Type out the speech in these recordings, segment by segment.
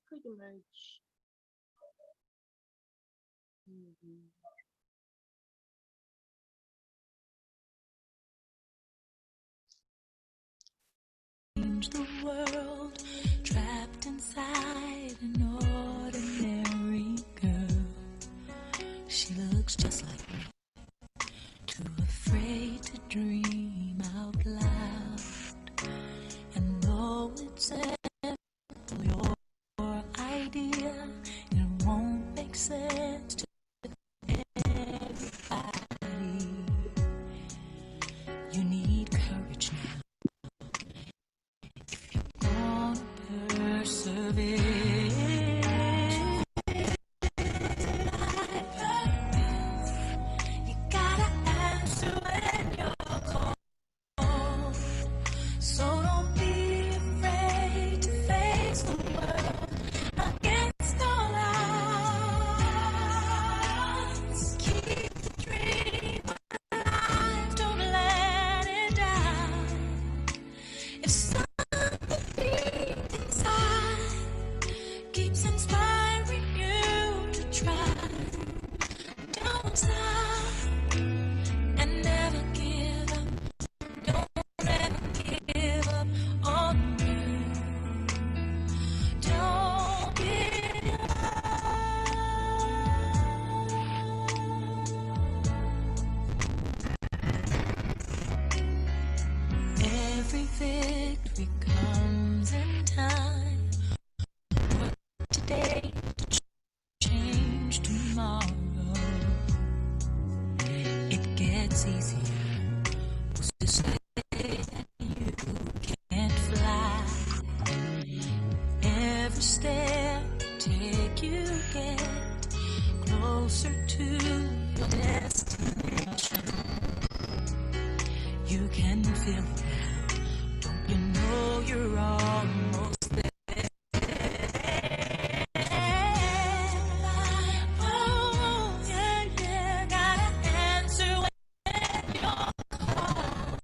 Pretty much. Change the world, trapped inside an ordinary girl. She looks just like me, too afraid to dream out loud. And though it's your idea, it won't make sense to everybody. You need courage now if you're gonna persevere. You gotta answer when you're called. So don't be afraid to face the world against all odds. Keep the dream alive, don't let it die. If something deep inside keeps inspiring you to try, don't stop and never give up. Don't ever give up on you. Don't give up. Every victory comes in time. Work today to change tomorrow. It gets easier. Who's to say that you can't fly? Every step you take, you get closer to your destination. You can feel it now. Don't you know you're almost there? Oh, yeah, yeah. Gotta answer when you're called.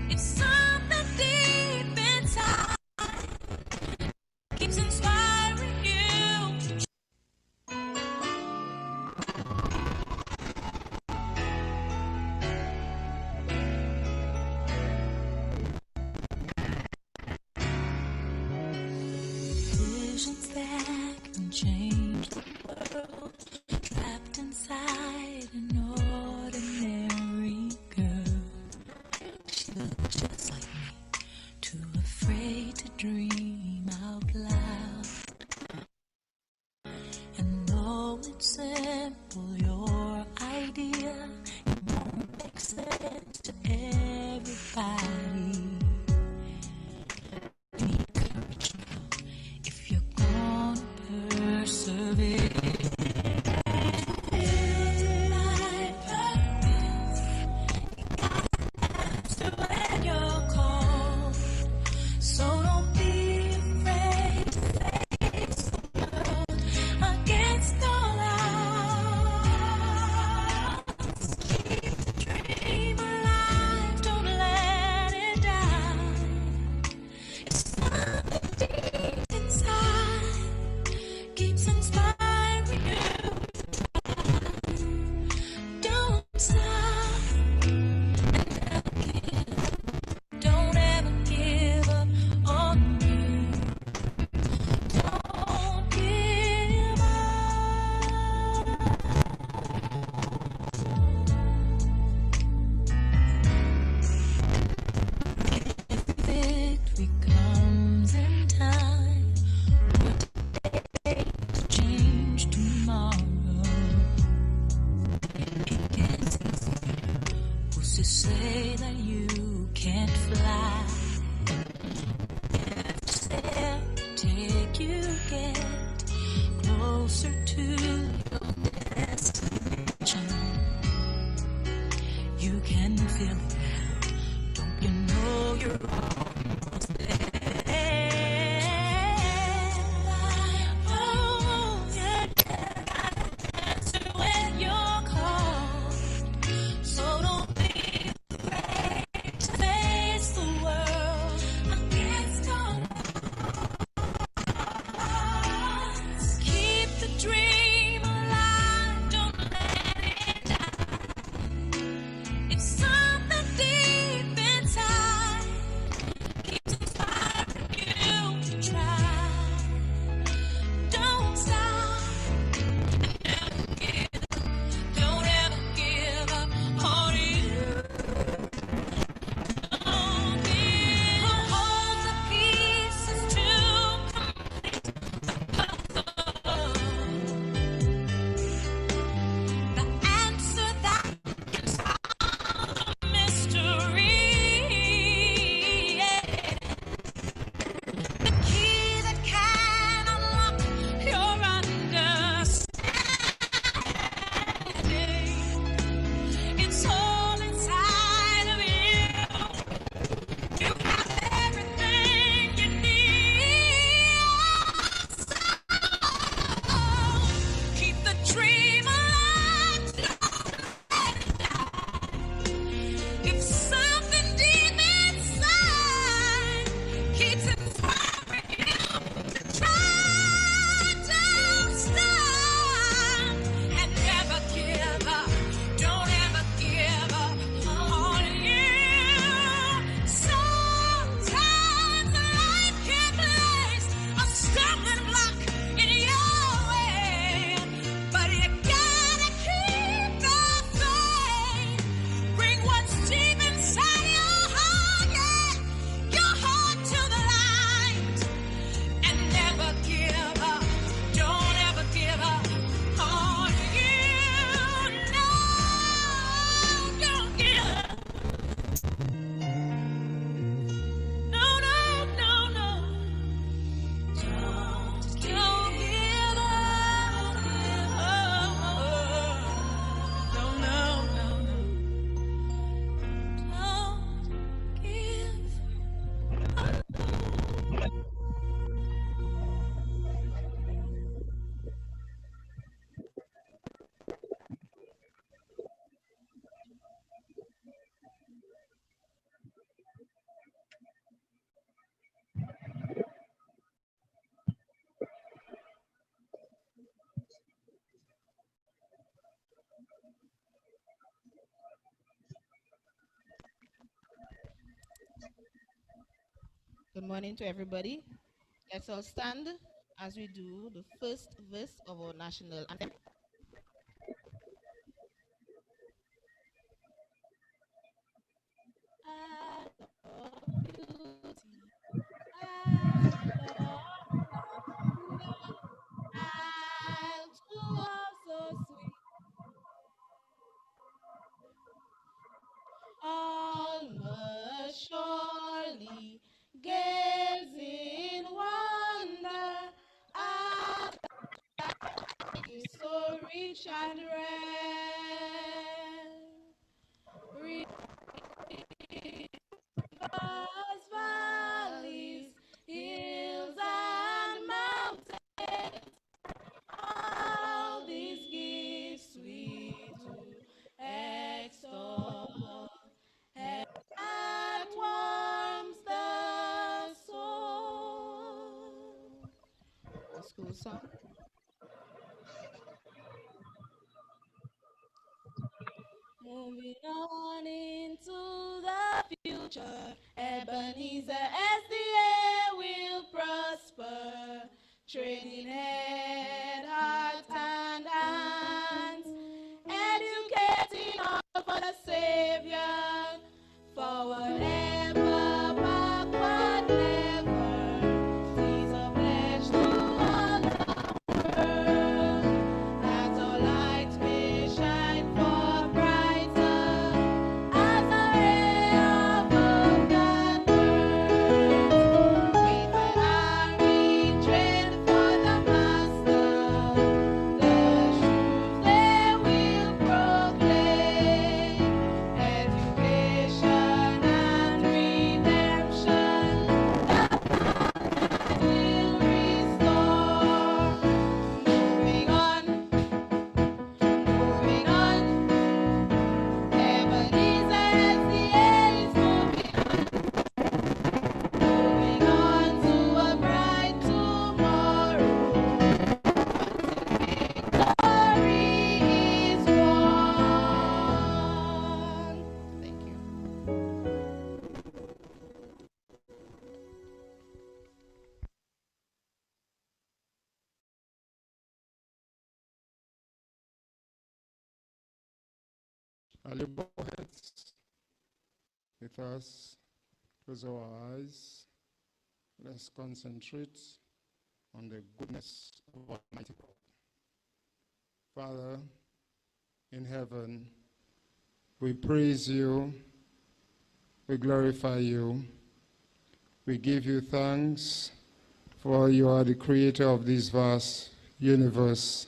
If something deep inside keeps inspiring you. Visions that can change the world, trapped inside an ordinary girl. She looks just like me, too afraid to dream out loud. And though it's simple, your idea, it won't make sense to everybody. You need courage now if you're gonna persevere. Answer when you're called. So don't be afraid to face the world against all odds. Keep the dream alive, don't let it die. If something deep inside keeps inspiring you to try, don't stop and never give up. Don't ever give up on you. Don't give up. Victory comes in time. Work today to change tomorrow. It gets easier. Who's to say that you can't fly? Every step you take, you get closer to your destination. You can feel it now. Don't you know you're almost there? Good morning to everybody. Let's all stand as we do the first verse of our national anthem. I love beauty. I love wonder. I'll do all so sweet. All must surely gaze in wonder at is so rich and rare. Rivers, valleys, hills, and mountains, all these gifts we do extol. That warms the soul. Our school song. Moving on into the future, Ebenezer SDA will prosper. Training head, heart, and hands, educating all for the Savior. Forward ever, backward never. Seas of pledge to all the world. That our light may shine for brighter as a ray above that burns. With an army trained for the master, the truth they will proclaim. Education and redemption, that will restore. Moving on, moving on. Ebenezer SDA is moving on to a bright tomorrow. Victory is won. Thank you. I'll you bow heads with us, close our eyes. Let's concentrate on the goodness of Almighty God. Father in heaven, we praise you, we glorify you, we give you thanks for you are the creator of this vast universe.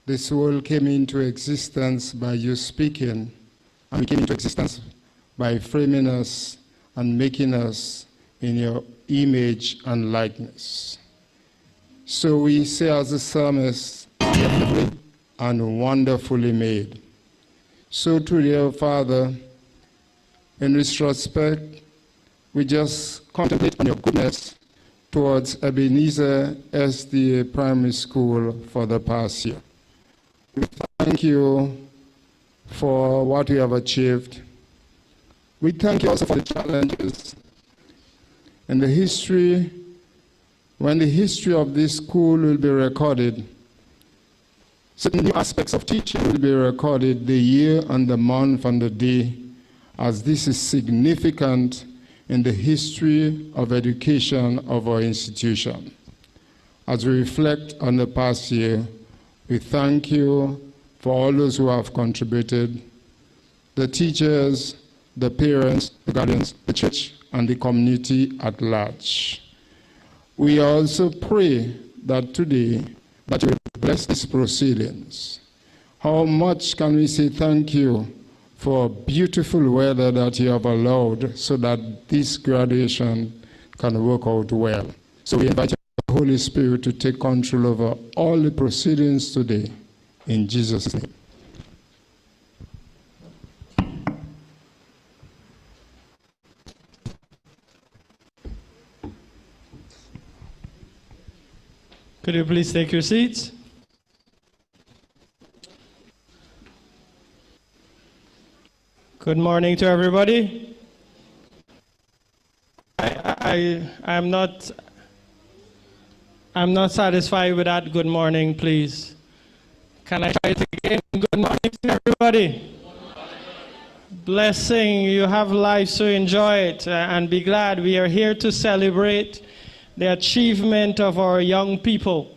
This world came into existence by you speaking, and we came into existence by framing us and making us in your image and likeness. So we say as the psalmist, fearfully and wonderfully made. So today, dear Father, in retrospect, we just contemplate on your goodness towards Ebenezer SDA Primary School for the past year. We thank you for what we have achieved. We thank you also for the challenges and the history. When the history of this school will be recorded, certain new aspects of teaching will be recorded, the year and the month and the day, as this is significant in the history of education of our institution. As we reflect on the past year, we thank you for all those who have contributed, the teachers, the parents, the guardians, the church, and the community at large. We also pray that today, that you will bless these proceedings. How much can we say thank you for beautiful weather that you have allowed so that this graduation can work out well. So we invite the Holy Spirit to take control over all the proceedings today. In Jesus' name. Could you please take your seats? Good morning to everybody. I I'm not satisfied with that. Good morning, please. Can I try it again? Good morning to everybody. Blessing, you have life, so enjoy it and be glad. We are here to celebrate the achievement of our young people.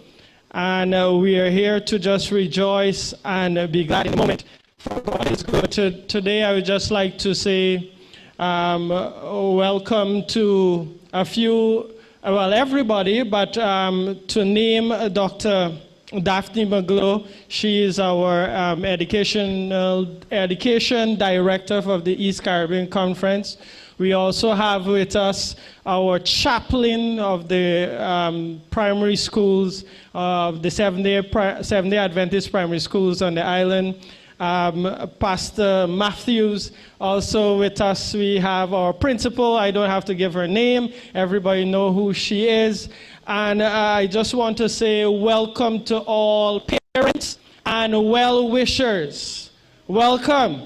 And we are here to just rejoice and be glad in the moment. For God is good. Today I would just like to say welcome to everybody, but to name Dr. Daphne McGlow. She is our education director of the East Caribbean Conference. We also have with us our chaplain of the primary schools of the Seventh-day Adventist primary schools on the island, Pastor Matthews. Also with us we have our principal. I don't have to give her name. Everybody know who she is. And I just want to say welcome to all parents and well-wishers. Welcome.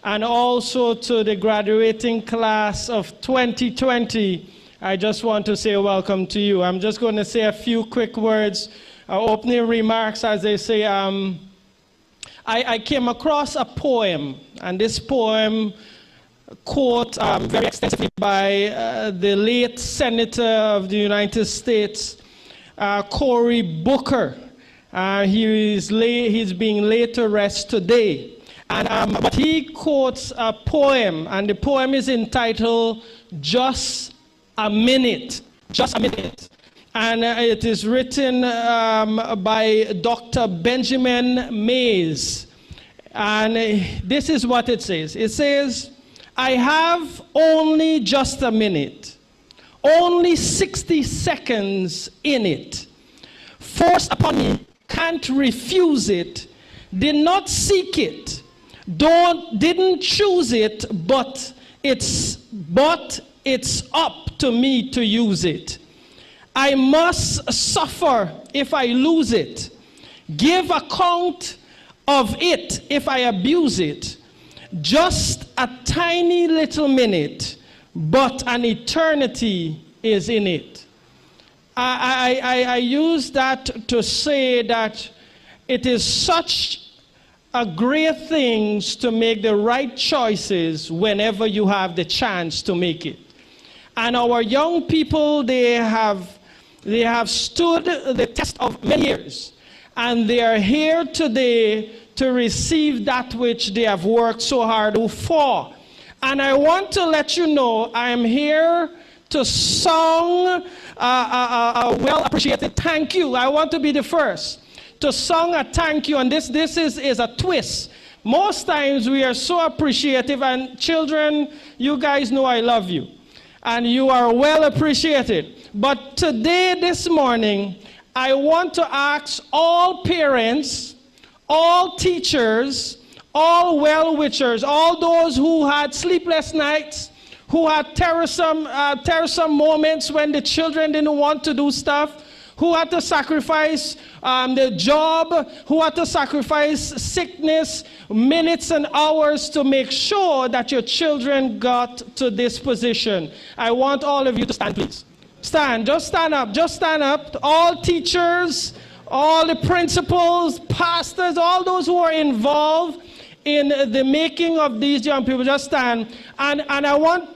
And also to the graduating class of 2020, I just want to say welcome to you. I'm just going to say a few quick words, opening remarks, as they say. I came across a poem, and this poem quote very extensively by the late Senator of the United States, Cory Booker. He's being laid to rest today. But he quotes a poem, and the poem is entitled Just a Minute. Just a Minute. And it is written by Dr. Benjamin Mays. And this is what it says. It says, I have only just a minute, only 60 seconds in it. Forced upon me, can't refuse it, did not seek it, didn't choose it, but it's up to me to use it. I must suffer if I lose it, give account of it if I abuse it. Just a tiny little minute, but an eternity is in it. I use that to say that it is such a great thing to make the right choices whenever you have the chance to make it. And our young people, they have stood the test of many years, and they are here today to receive that which they have worked so hard for. And I want to let you know I am here to song a well-appreciated thank you. I want to be the first to song a thank you, and this is a twist. Most times we are so appreciative, and children, you guys know I love you, and you are well appreciated. But today, this morning, I want to ask all parents, all teachers, all well-wishers, all those who had sleepless nights, who had tiresome moments when the children didn't want to do stuff, who had to sacrifice their job, who had to sacrifice sickness, minutes and hours to make sure that your children got to this position. I want all of you to stand, please. Stand, just stand up. All teachers, all the principals, pastors, all those who are involved in the making of these young people, just stand. And I want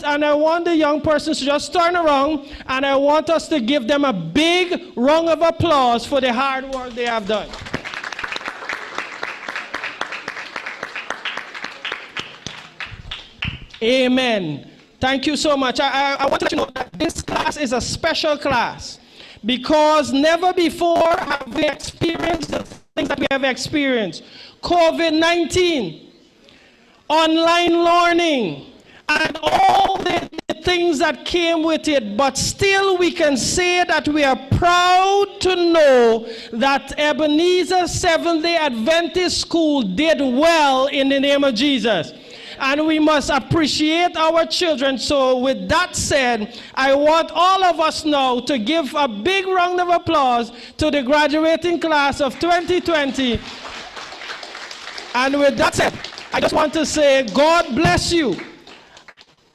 the young persons to just turn around, and I want us to give them a big round of applause for the hard work they have done. Amen. Thank you so much. I want to let you know that this class is a special class because never before have we experienced the things that we have experienced. COVID-19, online learning, and all the things that came with it, but still we can say that we are proud to know that Ebenezer Seventh-day Adventist School did well in the name of Jesus. And we must appreciate our children. So with that said, I want all of us now to give a big round of applause to the graduating class of 2020. And with that said, I just want to say, God bless you.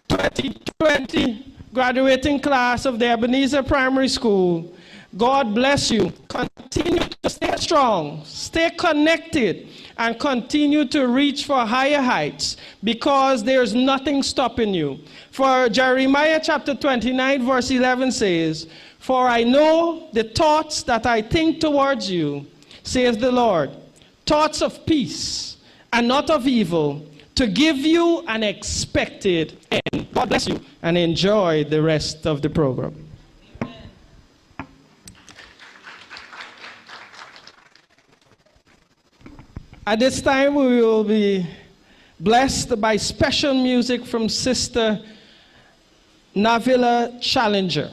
2020, graduating class of the Ebenezer Primary School, God bless you. Continue to stay strong, stay connected, and continue to reach for higher heights, because there's nothing stopping you. For Jeremiah chapter 29 verse 11 says, "For I know the thoughts that I think towards you, says the Lord, thoughts of peace and not of evil, to give you an expected end." God bless you, and enjoy the rest of the program. At this time, we will be blessed by special music from Sister Navila Challenger.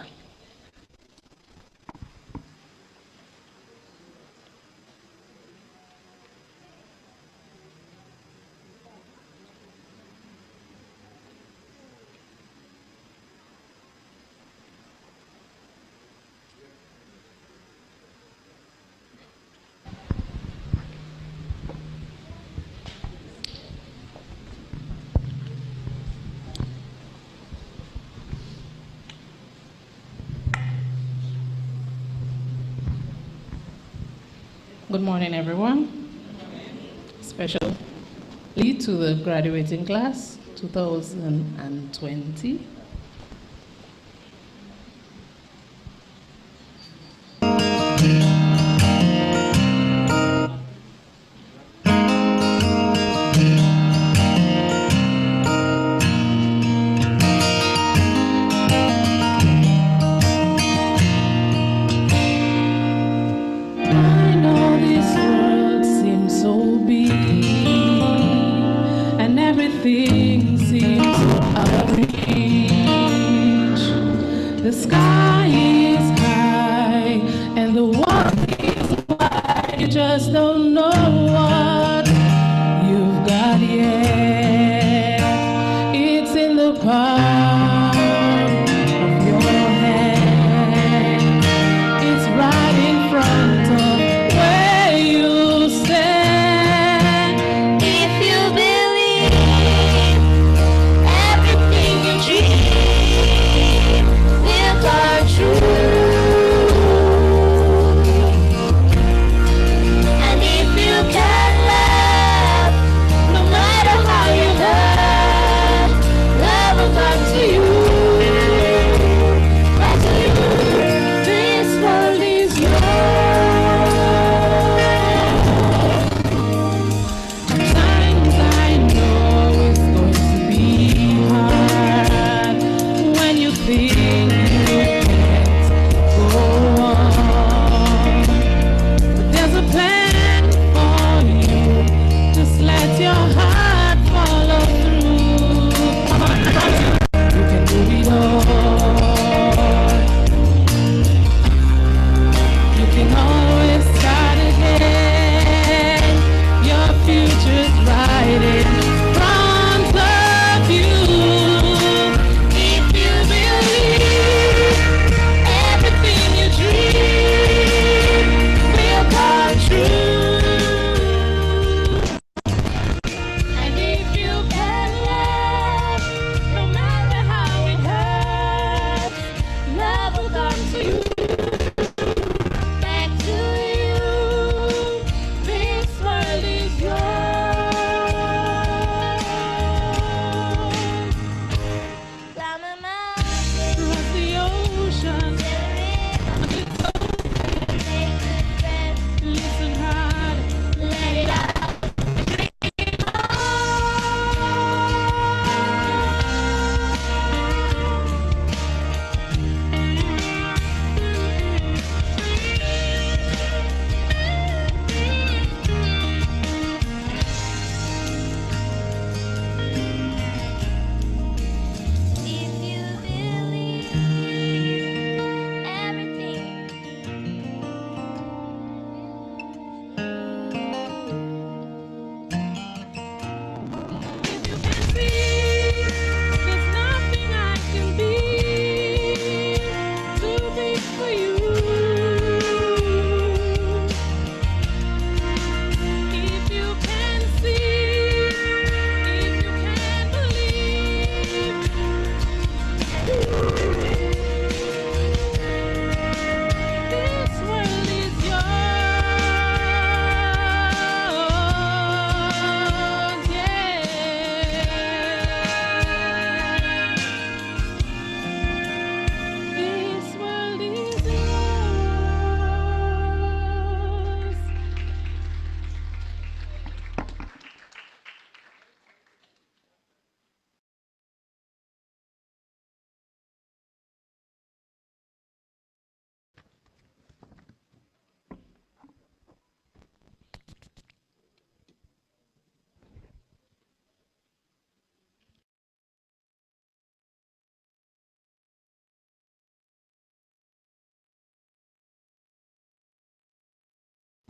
Good morning, everyone. Especially to the graduating class 2020. Everything seems out of reach. The sky is high and the water is wide. You just don't know what you've got yet. It's in the palm of your hand. It's right in front of where you stand. If you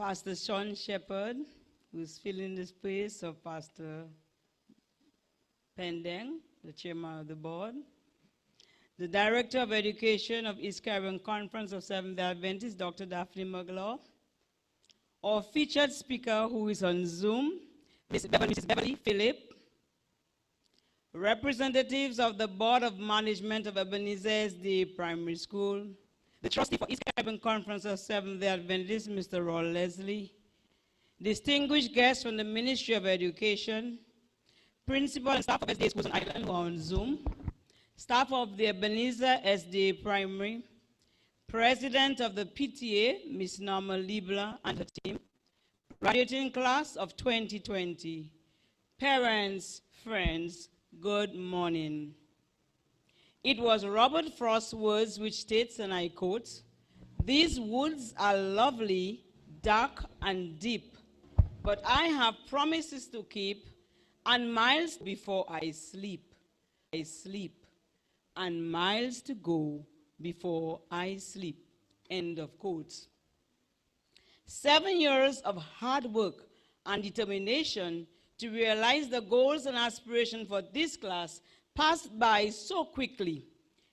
Pastor Sean Shepherd, who's filling the space of Pastor Pendeng, the chairman of the board. The Director of Education of East Caribbean Conference of Seventh-day Adventists, Dr. Daphne Maglaw. Our featured speaker, who is on Zoom, Mrs. Beverly Phillip. Representatives of the Board of Management of Ebenezer SDA Primary School. The trustee for East Caribbean Conference of Seventh-day Adventists, Mr. Roy Leslie. Distinguished guests from the Ministry of Education. Principal and staff of SDA Schools on Island who are on Zoom. Staff of the Ebenezer SDA Primary. President of the PTA, Ms. Norma Liebler and her team. Graduating class of 2020. Parents, friends, good morning. It was Robert Frost's words which states, and I quote, "These woods are lovely, dark, and deep, but I have promises to keep, and miles before I sleep, and miles to go before I sleep." End of quote. 7 years of hard work and determination to realize the goals and aspirations for this class passed by so quickly,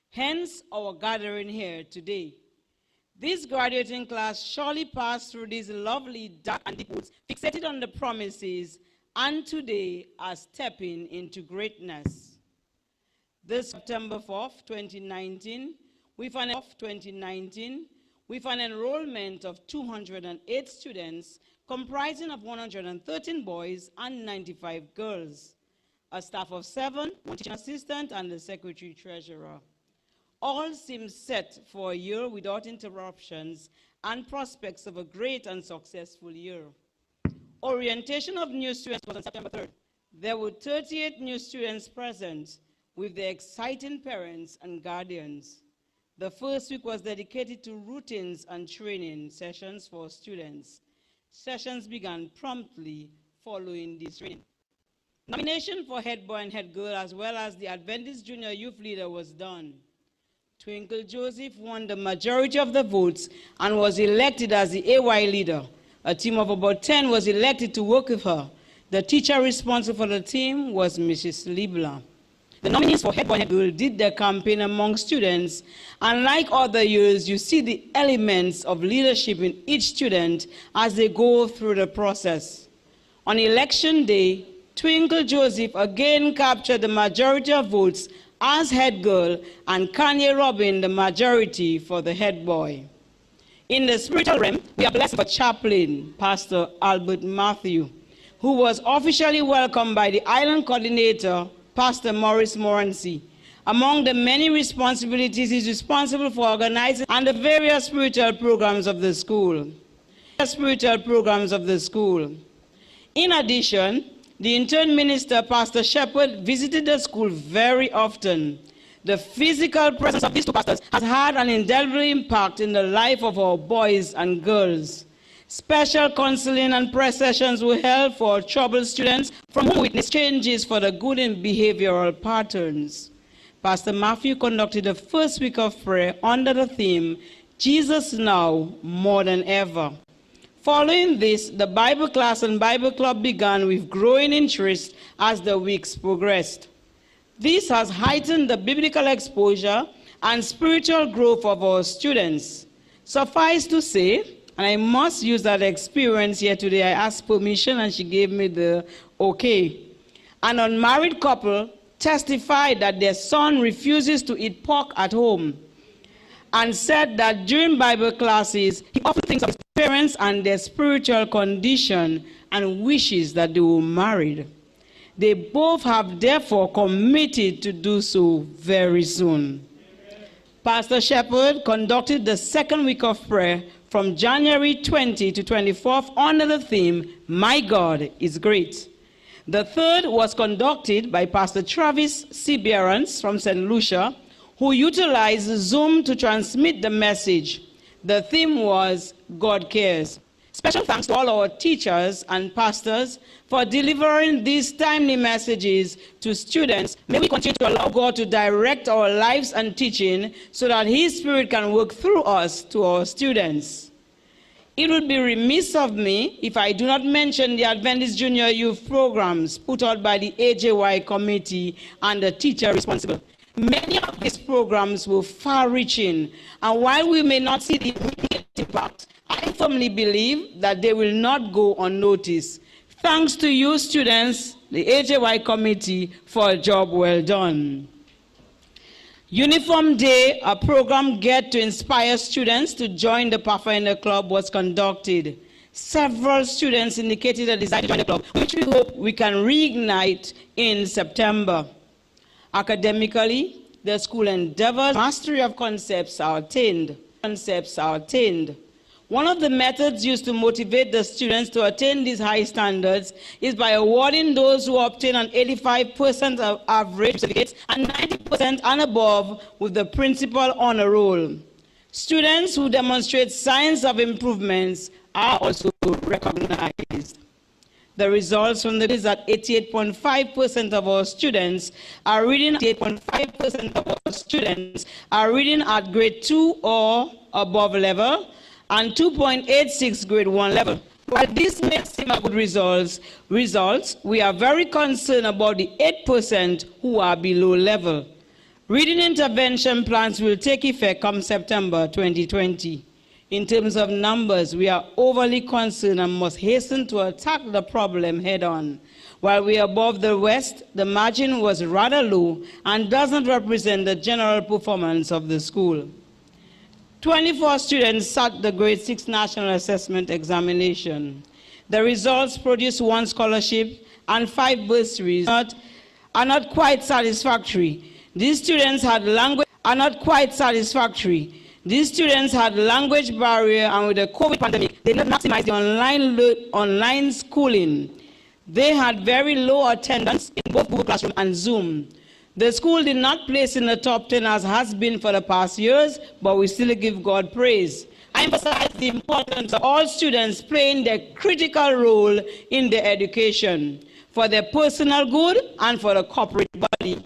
hence our gathering here today. This graduating class surely passed through these lovely dark and deep woods, fixated on the promises, and today are stepping into greatness. This September 4th, 2019, with an enrollment of 208 students, comprising of 113 boys and 95 girls, a staff of 7, 1 teaching assistant, and the secretary treasurer. All seem set for a year without interruptions and prospects of a great and successful year. Orientation of new students was on September 3rd. There were 38 new students present with their exciting parents and guardians. The first week was dedicated to routines and training sessions for students. Sessions began promptly following this training. Nomination for head boy and head girl, as well as the Adventist Junior Youth Leader, was done. Twinkle Joseph won the majority of the votes and was elected as the AY leader. A team of about 10 was elected to work with her. The teacher responsible for the team was Mrs. Liebler. The nominees for head boy and head girl did their campaign among students, and like other years, you see the elements of leadership in each student as they go through the process. On election day, Twinkle Joseph again captured the majority of votes as head girl, and Kanye Robin the majority for the head boy. In the spiritual realm, we are blessed for chaplain, Pastor Albert Matthew, who was officially welcomed by the island coordinator, Pastor Maurice Morancy. Among the many responsibilities, he's responsible for organizing and the various spiritual programs of the school. In addition, the intern minister, Pastor Shepherd, visited the school very often. The physical presence of these two pastors has had an indelible impact in the life of our boys and girls. Special counseling and prayer sessions were held for troubled students from whom witnessed changes for the good in behavioral patterns. Pastor Matthew conducted the first week of prayer under the theme, Jesus Now More Than Ever. Following this, the Bible class and Bible club began with growing interest as the weeks progressed. This has heightened the biblical exposure and spiritual growth of our students. Suffice to say, and I must use that experience here today, I asked permission and she gave me the okay. An unmarried couple testified that their son refuses to eat pork at home and said that during Bible classes, he often thinks of his parents and their spiritual condition and wishes that they were married. They both have therefore committed to do so very soon. Pastor Shepherd conducted the second week of prayer from January 20 to 24th under the theme, My God is Great. The third was conducted by Pastor Travis C. Behrens from St. Lucia, who utilized Zoom to transmit the message. The theme was God Cares. Special thanks to all our teachers and pastors for delivering these timely messages to students. May we continue to allow God to direct our lives and teaching so that His Spirit can work through us to our students. It would be remiss of me if I do not mention the Adventist Junior Youth programs put out by the AJY committee and the teacher responsible. Many of these programs were far-reaching, and while we may not see the immediate impact, I firmly believe that they will not go unnoticed. Thanks to you students, the AJY committee, for a job well done. Uniform Day, a program geared to inspire students to join the Pathfinder Club, was conducted. Several students indicated a desire to join the club, which we hope we can reignite in September. Academically, the school endeavors mastery of concepts are attained. One of the methods used to motivate the students to attain these high standards is by awarding those who obtain an 85% of average certificates and 90% and above with the principal honor roll. Students who demonstrate signs of improvements are also recognized. The results from the is that 88.5% of our students are reading. 88.5% of our students are reading at grade 2 or above level, and 2.86 grade 1 level. While this may seem a good results, we are very concerned about the 8% who are below level. Reading intervention plans will take effect come September 2020. In terms of numbers, we are overly concerned and must hasten to attack the problem head-on. While we are above the West, the margin was rather low and doesn't represent the general performance of the school. 24 students sat the grade 6 national assessment examination. The results produced 1 scholarship and 5 bursaries are not quite satisfactory. These students had language barrier, and with the COVID pandemic, they did not maximize the online schooling. They had very low attendance in both Google Classroom and Zoom. The school did not place in the top 10 as has been for the past years, but we still give God praise. I emphasize the importance of all students playing their critical role in their education, for their personal good and for the corporate body.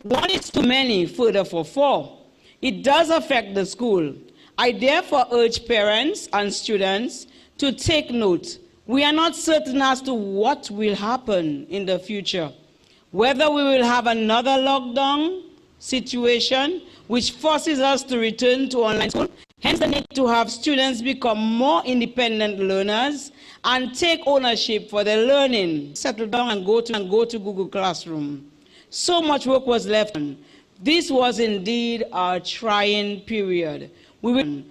1 is too many, further for 4. It does affect the school. I therefore urge parents and students to take note. We are not certain as to what will happen in the future, whether we will have another lockdown situation which forces us to return to online school, hence the need to have students become more independent learners and take ownership for their learning, settle down and go to Google Classroom. So much work was left. This was indeed our trying period. We will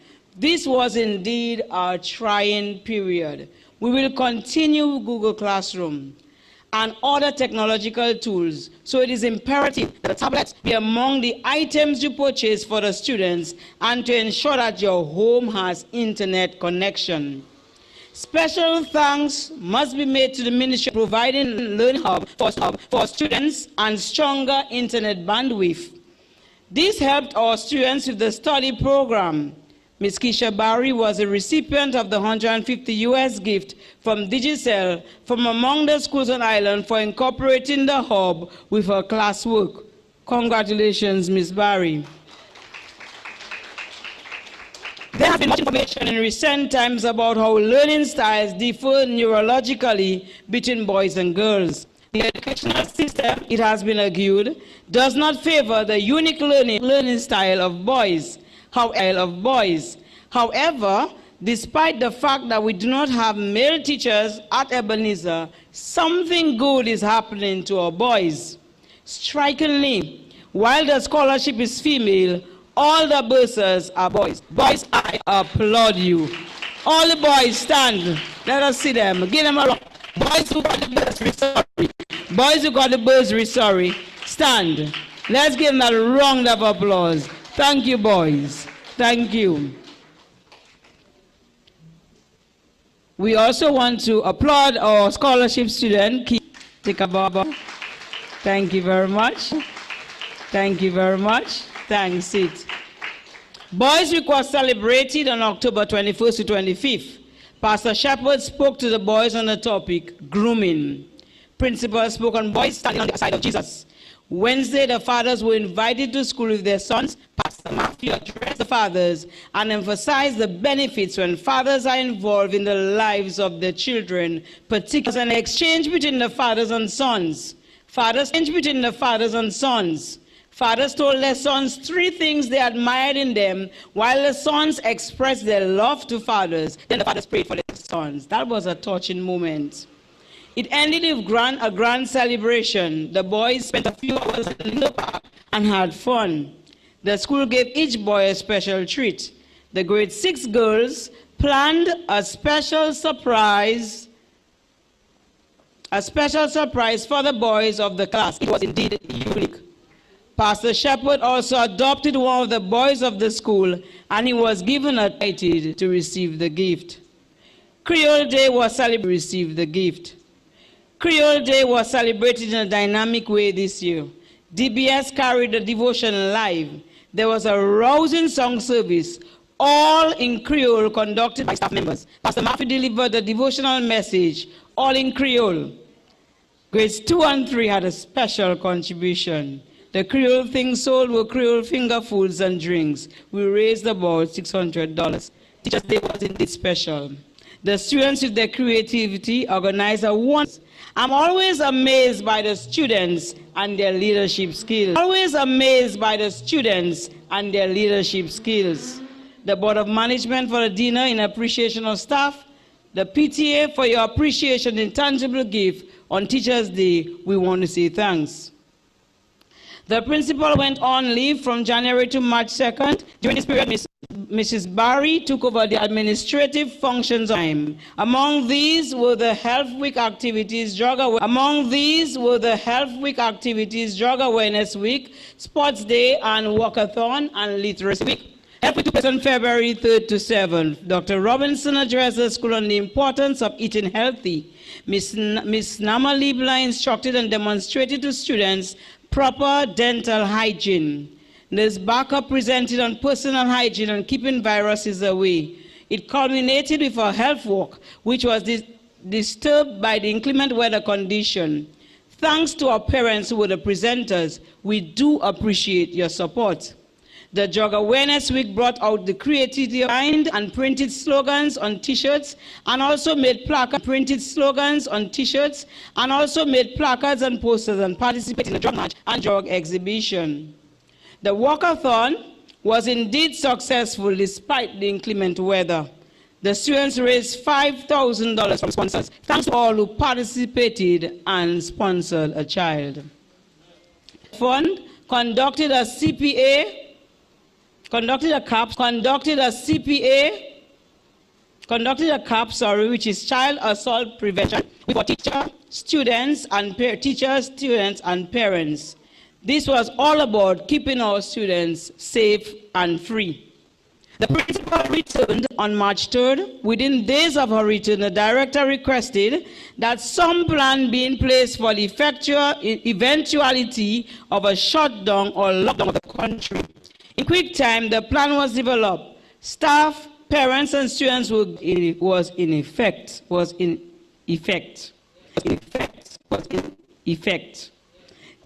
continue Google Classroom and other technological tools, so it is imperative that the tablets be among the items you purchase for the students and to ensure that your home has internet connection. Special thanks must be made to the Ministry providing Learning Hub for students and stronger internet bandwidth. This helped our students with the study program. Ms. Keisha Barry was a recipient of the $150 US gift from Digicel from among the schools on island for incorporating the hub with her classwork. Congratulations, Ms. Barry. There has been much information in recent times about how learning styles differ neurologically between boys and girls. The educational system, it has been argued, does not favor the unique learning style of boys. However, despite the fact that we do not have male teachers at Ebenezer, something good is happening to our boys. Strikingly, while the scholarship is female, all the bursars are boys. Boys, I applaud you. All the boys stand. Let us see them. Give them a round. Boys who got the bursary, sorry. Boys who got the bursary, sorry. Stand. Let's give them a round of applause. Thank you, boys. Thank you. We also want to applaud our scholarship student, Tikababa. Thank you very much. Thank you very much. Thanks, it. Boys Week was celebrated on October 21st to 25th. Pastor Shepherd spoke to the boys on the topic, grooming. Principal spoke on boys standing on the side of Jesus. Wednesday, the fathers were invited to school with their sons. Pastor Matthew addressed the fathers and emphasized the benefits when fathers are involved in the lives of their children, particularly an exchange between the fathers and sons. Fathers told their sons 3 things they admired in them, while the sons expressed their love to fathers. Then the fathers prayed for their sons. That was a touching moment. It ended with a grand celebration. The boys spent a few hours in the park and had fun. The school gave each boy a special treat. The grade 6 girls planned a special surprise for the boys of the class. It was indeed unique. Pastor Shepherd also adopted one of the boys of the school, and he was given a title to receive the gift. Creole Day was celebrated in a dynamic way this year. DBS carried the devotion live. There was a rousing song service, all in Creole, conducted by staff members. Pastor Murphy delivered the devotional message, all in Creole. Grades 2 and 3 had a special contribution. The Creole things sold were Creole finger foods and drinks. We raised about $600. Teachers' Day was indeed special. The students, with their creativity, organized a once. I'm always amazed by the students and their leadership skills. The Board of Management for a dinner in appreciation of staff. The PTA for your appreciation in tangible gift. On Teachers' Day, we want to say thanks. The principal went on leave from January to March 2nd. During this period, Mrs. Barry took over the administrative functions of time. Among these were the Health Week activities, Drug Awareness Week, Sports Day and Walkathon, and Literacy Week. Health Week took place on February 3rd to 7th. Dr. Robinson addressed the school on the importance of eating healthy. Miss Nama Liebler instructed and demonstrated to students proper dental hygiene. Nurse Barker presented on personal hygiene and keeping viruses away. It culminated with a health walk, which was disturbed by the inclement weather condition. Thanks to our parents who were the presenters, we do appreciate your support. The Drug Awareness Week brought out the creativity of signed and printed slogans on T-shirts, and also made placards and posters, and participated in the drug march and drug exhibition. The walkathon was indeed successful despite the inclement weather. The students raised $5,000 from sponsors. Thanks to all who participated and sponsored a child. Fund conducted a CAP, which is Child Assault Prevention, for teachers, students, and parents. This was all about keeping our students safe and free. The principal returned on March 3rd. Within days of her return, the director requested that some plan be in place for the eventuality of a shutdown or lockdown of the country. In quick time, the plan was developed. Staff, parents, and students was in effect.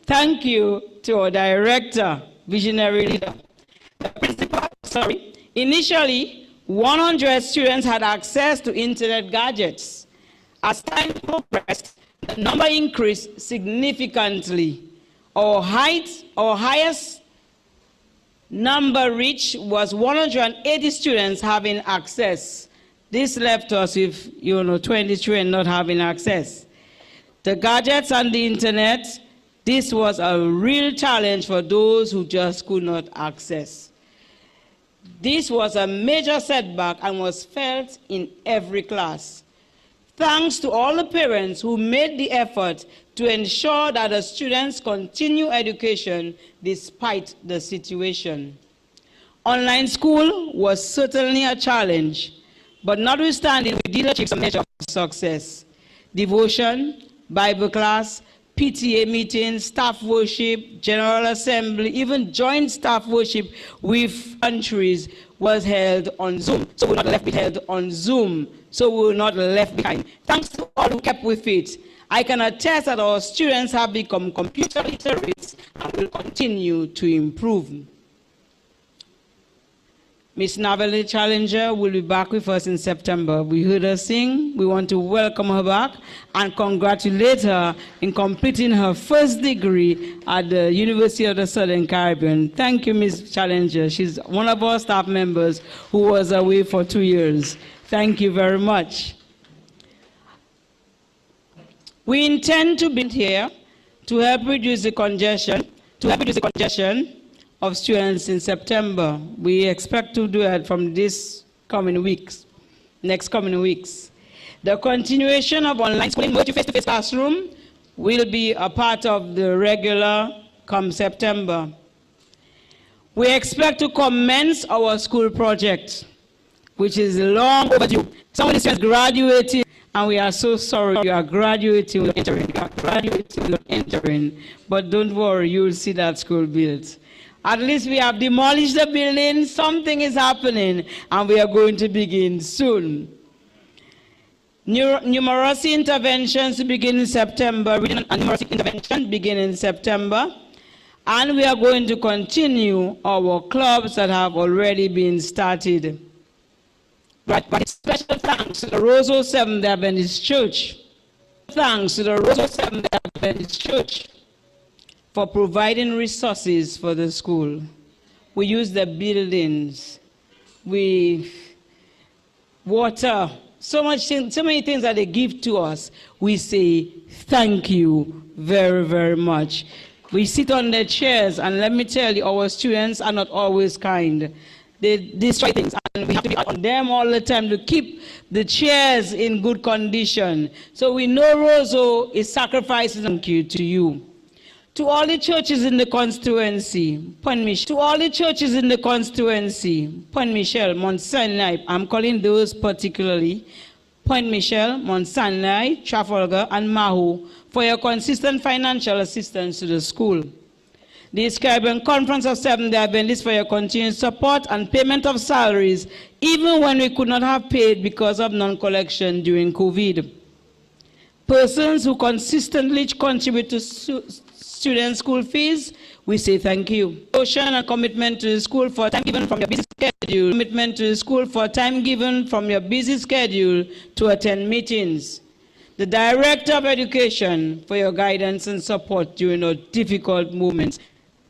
Thank you to our director, visionary leader. Initially, 100 students had access to internet gadgets. As time progressed, the number increased significantly. Our highest number reached was 180 students having access. This left us with 23 not having access. The gadgets and the internet, this was a real challenge for those who just could not access. This was a major setback and was felt in every class. Thanks to all the parents who made the effort to ensure that the students continue education despite the situation. Online school was certainly a challenge, but notwithstanding, we did achieve some measure of success. Devotion, Bible class, PTA meetings, staff worship, General Assembly, even joint staff worship with countries was held on Zoom. So we're not left behind. Thanks to all who kept with it I can attest that our students have become computer literate and will continue to improve. Miss Navelli Challenger will be back with us in September. We heard her sing. We want to welcome her back and congratulate her in completing her first degree at the University of the Southern Caribbean. Thank you, Miss Challenger. She's one of our staff members who was away for 2 years. Thank you very much. We intend to be here to help reduce the congestion, of students in September. We expect to do it from next coming weeks. The continuation of online schooling, face-to-face classroom, will be a part of the regular come September. We expect to commence our school project, which is long overdue. Some of the students graduated, and we are so sorry you are graduating without entering. But don't worry, you will see that school built. At least we have demolished the building, something is happening, and we are going to begin soon. Numeracy interventions begin in September, reading and numeracy intervention begin in September, and we are going to continue our clubs that have already been started. But special thanks to the Roseau Seventh-day Adventist Church. Thanks to the Roseau Seventh-day Adventist Church for providing resources for the school. We use the buildings, water, so many things that they give to us. We say thank you very, very much. We sit on the chairs, and let me tell you, our students are not always kind. They destroy things, and we have to be on them all the time to keep the chairs in good condition. So we know Roseau is sacrificing thank you to you. To all the churches in the constituency, Point Michel, Mount Sinai, I'm calling those particularly, Point Michel, Mount Sinai, Trafalgar, and Mahu, for your consistent financial assistance to the school. The Caribbean Conference of Seventh-day Adventists for your continued support and payment of salaries, even when we could not have paid because of non-collection during COVID. Persons who consistently contribute to student school fees, we say thank you. Devotion and commitment to the school for time given from your busy schedule. Commitment to the school for time given from your busy schedule to attend meetings. The Director of Education for your guidance and support during our difficult moments.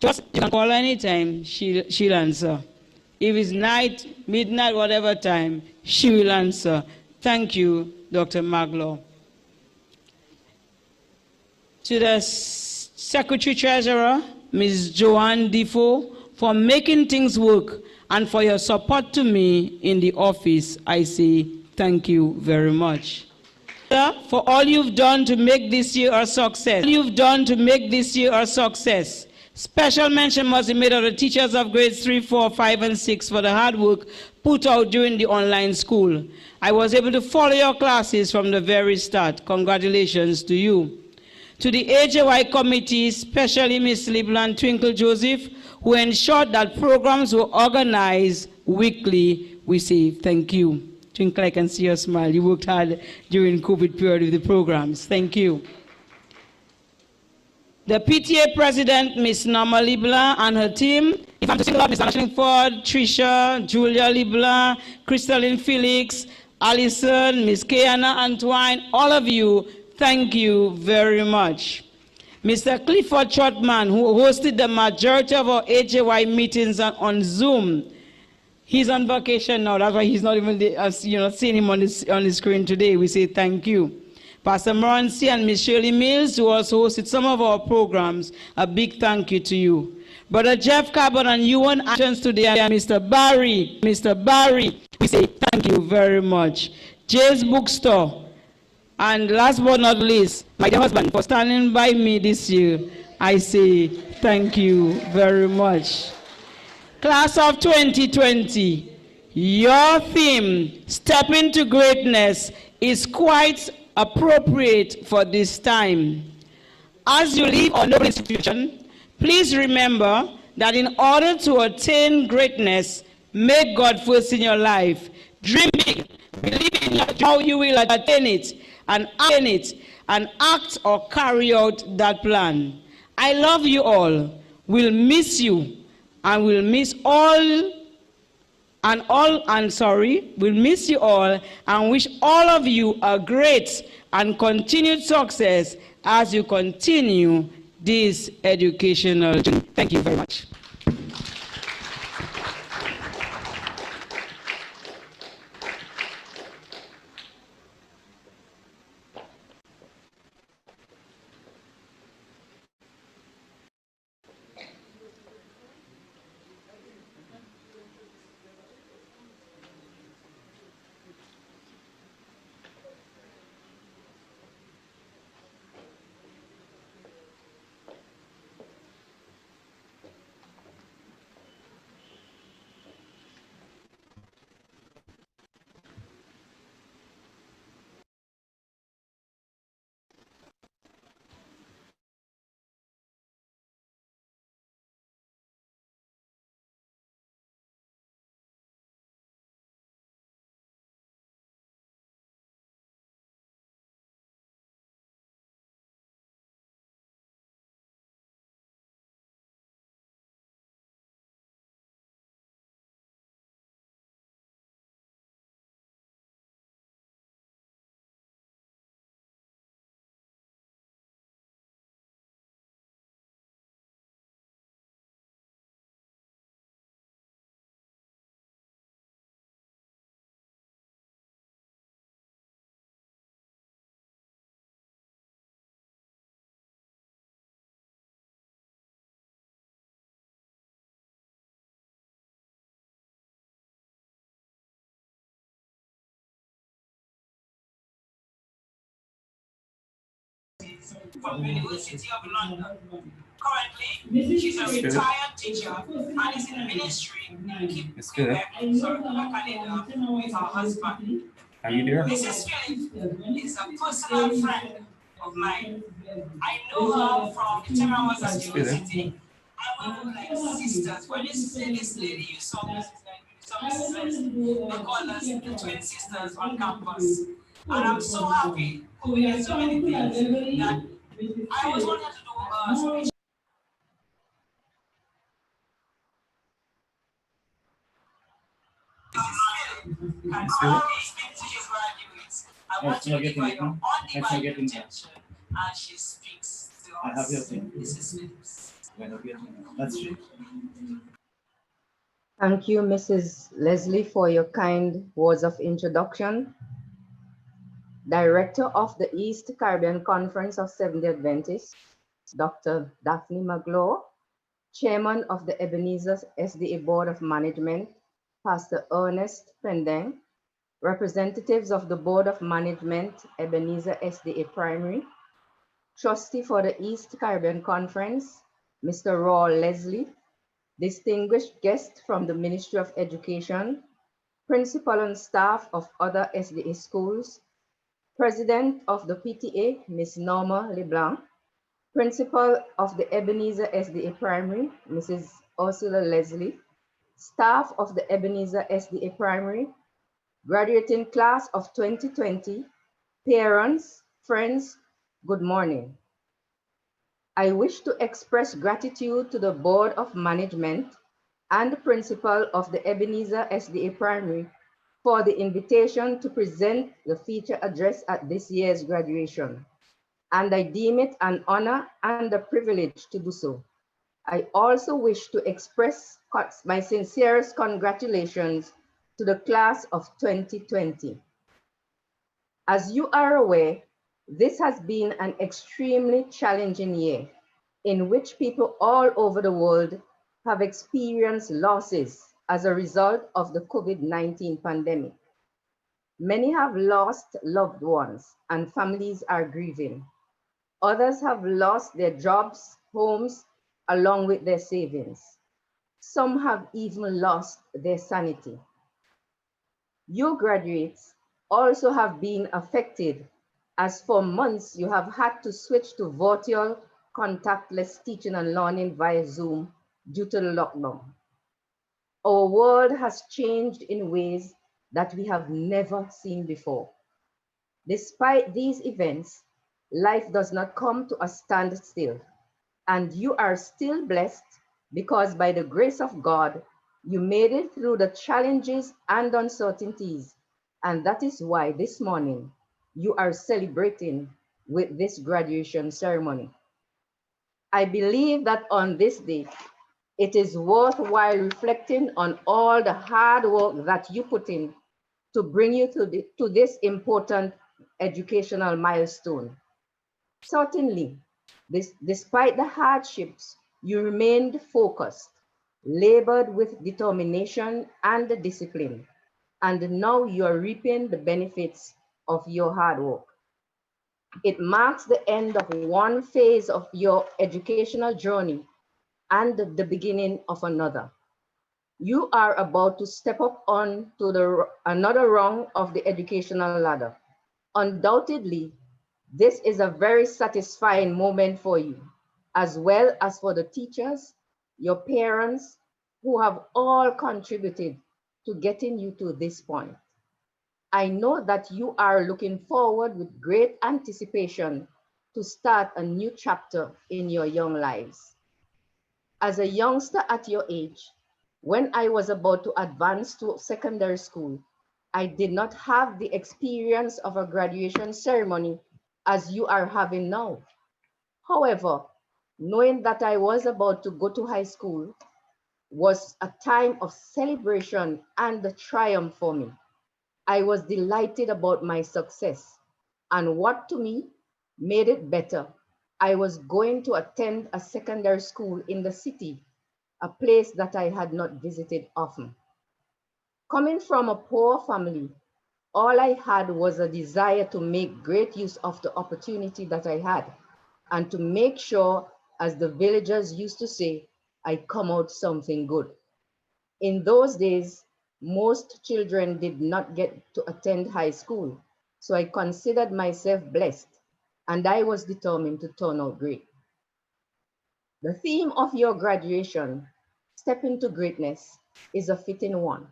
Just, you can call her anytime, she'll answer. If it's night, midnight, whatever time, she will answer. Thank you, Dr. Maglaw. To the Secretary Treasurer, Ms. Joanne Defoe, for making things work and for your support to me in the office, I say thank you very much. For all you've done to make this year a success. Special mention must be made of the teachers of grades 3, 4, 5, and 6 for the hard work put out during the online school. I was able to follow your classes from the very start. Congratulations to you. To the HAY committee, especially Ms. Libland Twinkle Joseph, who ensured that programs were organized weekly, we say thank you. Twinkle, I can see your smile. You worked hard during COVID period with the programs. Thank you. The PTA president, Ms. Norma Libla, and her team, if I'm to single out Ms. Ashley Ford, Tricia, Julia Libla, Crystalline Felix, Alison, Ms. Kayana Antoine, all of you, thank you very much. Mr. Clifford Trotman, who hosted the majority of our HAY meetings on Zoom, he's on vacation now. That's why he's not even seeing him on the screen today. We say thank you. Pastor Morancy and Ms. Shirley Mills, who also hosted some of our programs, a big thank you to you. Brother Jeff Cabot and Ewan Ashens today, and Mr. Barry, we say thank you very much. Jay's Bookstore, and last but not least, my dear husband, for standing by me this year, I say thank you very much. Class of 2020, your theme, Step into Greatness, is quite appropriate for this time. As you leave our noble institution, please remember that in order to attain greatness, make God first in your life. Dream big, believe in how you will attain it, and and act or carry out that plan. I love you all. We'll miss you, and we'll miss all we'll miss you all and wish all of you a great and continued success as you continue this educational journey. Thank you very much. From University of London. Currently, she's a retired teacher and is in ministry in Quebec, Canada, with her husband. Are you there? Mrs. Phillips is a personal friend of mine. I know her from the time I was at university. And we were like sisters. When you see this lady, you saw Mrs. Leslie. They call us the twin sisters on campus. And I'm so happy we did so many things that I always wanted to do speech. Can speak to your graduates. I want to give her your undivided attention as she speaks to us. Mrs. Phillips. That's true. Thank you, Mrs. Leslie, for your kind words of introduction. Director of the East Caribbean Conference of Seventh-day Adventists, Dr. Daphne Magloire, Chairman of the Ebenezer SDA Board of Management, Pastor Ernest Pendeng, representatives of the Board of Management, Ebenezer SDA Primary, Trustee for the East Caribbean Conference, Mr. Raul Leslie, distinguished guests from the Ministry of Education, principal and staff of other SDA schools, President of the PTA, Ms. Norma LeBlanc, Principal of the Ebenezer SDA Primary, Mrs. Ursula Leslie, staff of the Ebenezer SDA Primary, graduating class of 2020, parents, friends, good morning. I wish to express gratitude to the Board of Management and the Principal of the Ebenezer SDA Primary for the invitation to present the feature address at this year's graduation, and I deem it an honor and a privilege to do so. I also wish to express my sincerest congratulations to the class of 2020. As you are aware, this has been an extremely challenging year in which people all over the world have experienced losses as a result of the COVID-19 pandemic. Many have lost loved ones and families are grieving. Others have lost their jobs, homes, along with their savings. Some have even lost their sanity. You graduates also have been affected, as for months you have had to switch to virtual contactless teaching and learning via Zoom due to the lockdown. Our world has changed in ways that we have never seen before. Despite these events, life does not come to a standstill, and you are still blessed because by the grace of God, you made it through the challenges and uncertainties. And that is why this morning you are celebrating with this graduation ceremony. I believe that on this day, it is worthwhile reflecting on all the hard work that you put in to bring you to this important educational milestone. Certainly, despite the hardships, you remained focused, labored with determination and discipline, and now you are reaping the benefits of your hard work. It marks the end of one phase of your educational journey and the beginning of another. You are about to step up on to another rung of the educational ladder. Undoubtedly, this is a very satisfying moment for you, as well as for the teachers, your parents, who have all contributed to getting you to this point. I know that you are looking forward with great anticipation to start a new chapter in your young lives. As a youngster at your age, when I was about to advance to secondary school, I did not have the experience of a graduation ceremony as you are having now. However, knowing that I was about to go to high school was a time of celebration and a triumph for me. I was delighted about my success, and what to me made it better, I was going to attend a secondary school in the city, a place that I had not visited often. Coming from a poor family, all I had was a desire to make great use of the opportunity that I had and to make sure, as the villagers used to say, I come out something good. In those days, most children did not get to attend high school, so I considered myself blessed, and I was determined to turn out great. The theme of your graduation, Step into Greatness, is a fitting one,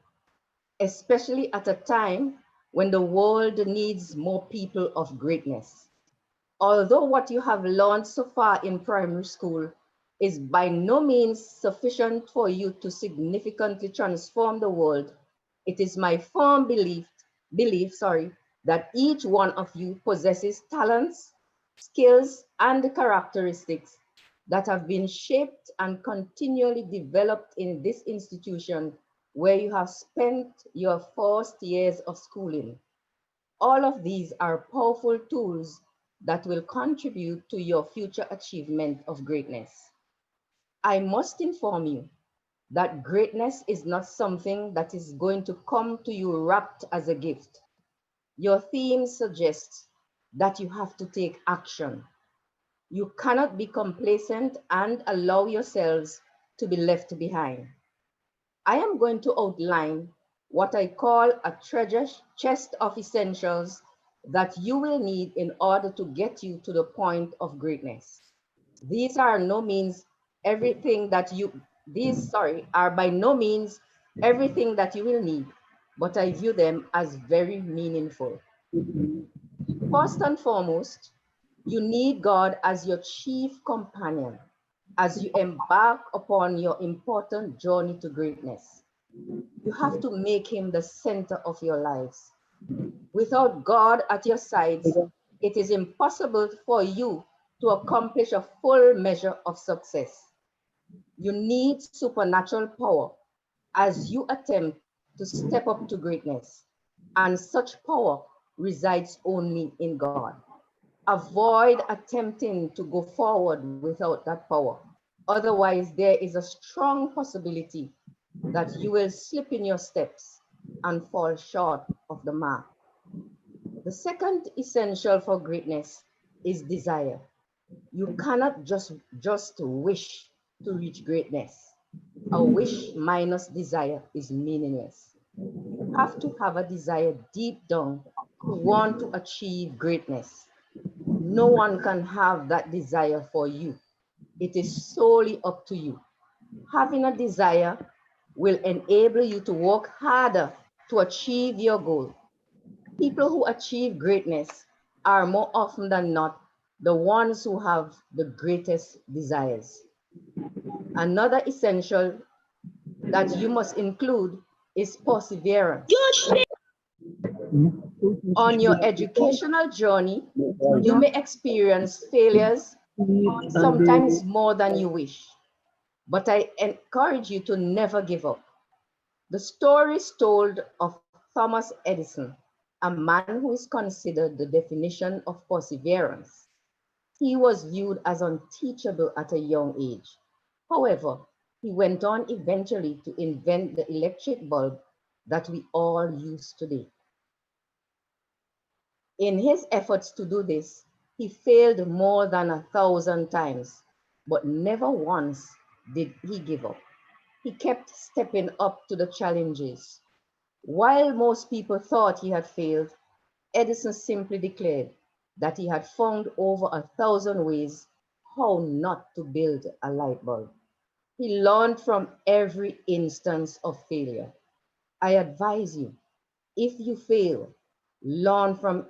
especially at a time when the world needs more people of greatness. Although what you have learned so far in primary school is by no means sufficient for you to significantly transform the world, it is my firm belief, that each one of you possesses talents, skills, and characteristics that have been shaped and continually developed in this institution where you have spent your first years of schooling. All of these are powerful tools that will contribute to your future achievement of greatness. I must inform you that greatness is not something that is going to come to you wrapped as a gift. Your theme suggests that you have to take action. You cannot be complacent and allow yourselves to be left behind. I am going to outline what I call a treasure chest of essentials that you will need in order to get you to the point of greatness. These are no means everything that you, these, are by no means everything that you will need, but I view them as very meaningful. First and foremost, you need God as your chief companion as you embark upon your important journey to greatness. You have to make him the center of your lives. Without God at your sides, it is impossible for you to accomplish a full measure of success. You need supernatural power as you attempt to step up to greatness, and such power resides only in God. Avoid attempting to go forward without that power. Otherwise, there is a strong possibility that you will slip in your steps and fall short of the mark. The second essential for greatness is desire. You cannot just wish to reach greatness. A wish minus desire is meaningless. You have to have a desire deep down to want to achieve greatness. No one can have that desire for you. It is solely up to you. Having a desire will enable you to work harder to achieve your goal. People who achieve greatness are more often than not the ones who have the greatest desires. Another essential that you must include is perseverance. On your educational journey, you may experience failures, sometimes more than you wish, but I encourage you to never give up. The stories told of Thomas Edison, a man who is considered the definition of perseverance. He was viewed as unteachable at a young age. However, he went on eventually to invent the electric bulb that we all use today. In his efforts to do this, he failed more than 1,000 times, but never once did he give up. He kept stepping up to the challenges. While most people thought he had failed, Edison simply declared that he had found over 1,000 ways how not to build a light bulb. He learned from every instance of failure. I advise you, if you fail, learn from